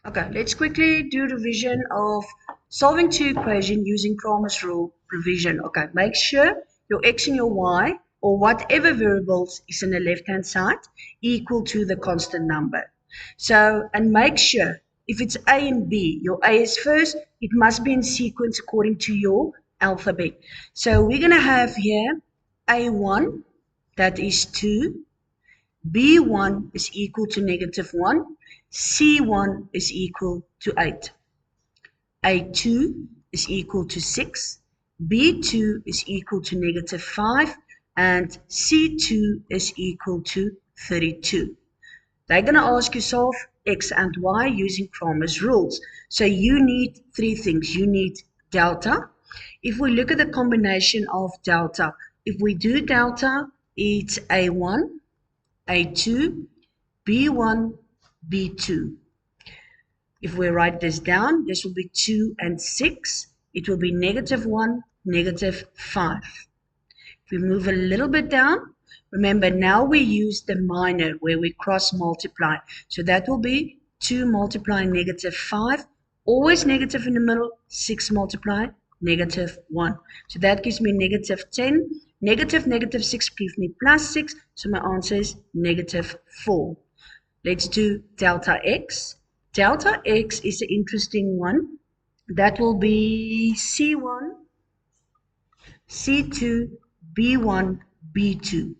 Okay, let's quickly do revision of solving two equations using Cramer's rule revision. Okay, make sure your x and your y, or whatever variables is in the left-hand side, equal to the constant number. So, and make sure if it's A and B, your A is first, it must be in sequence according to your alphabet. So we're going to have here A1, that is 2. B1 is equal to -1, C1 is equal to 8, A2 is equal to 6, B2 is equal to -5, and C2 is equal to 32. They're going to ask you solve x and y using Cramer's rules. So you need three things. You need delta. If we look at the combination of delta, if we do delta, it's A1, A2, B1, B2. If we write this down, this will be 2 and 6. It will be -1, -5. If we move a little bit down, remember now we use the minor where we cross multiply. So that will be 2 multiplying -5, always negative in the middle, 6 multiply -1. So that gives me -10. -6 gives me +6, so my answer is -4. Let's do delta x. Delta x is an interesting one. That will be C1, C2, B1, B2.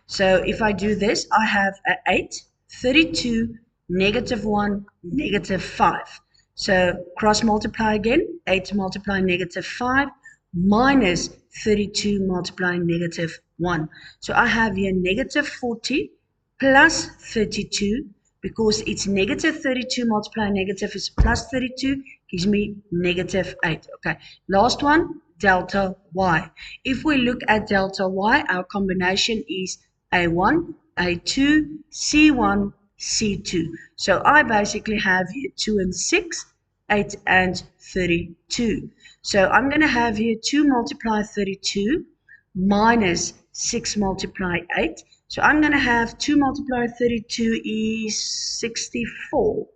So if I do this, I have an 8, 32, -1, -5. So cross multiply again, 8 multiplying -5 minus 32 multiplying -1. So I have here -40 plus 32, because it's -32 multiplying negative is plus 32, gives me -8. Okay, last one, delta y. If we look at delta y, our combination is A1, A2, C1, C2. So I basically have here 2 and 6, 8 and 32. So I'm going to have here 2 multiply 32 minus 6 multiply 8. So I'm going to have 2 multiply 32 is 64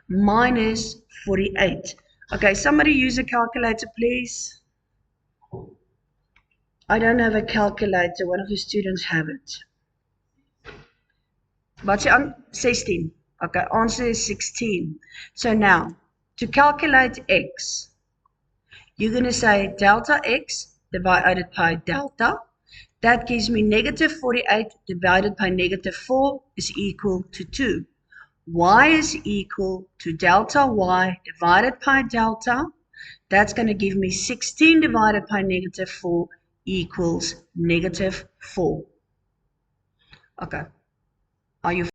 minus 48. Okay, somebody use a calculator, please. I don't have a calculator. One of the students have it. What's on 16? Okay, answer is 16. So now, to calculate x, you're going to say delta x divided by delta. That gives me -48 divided by -4 is equal to 2. Y is equal to delta y divided by delta. That's going to give me 16 divided by -4 equals -4. Okay. Are you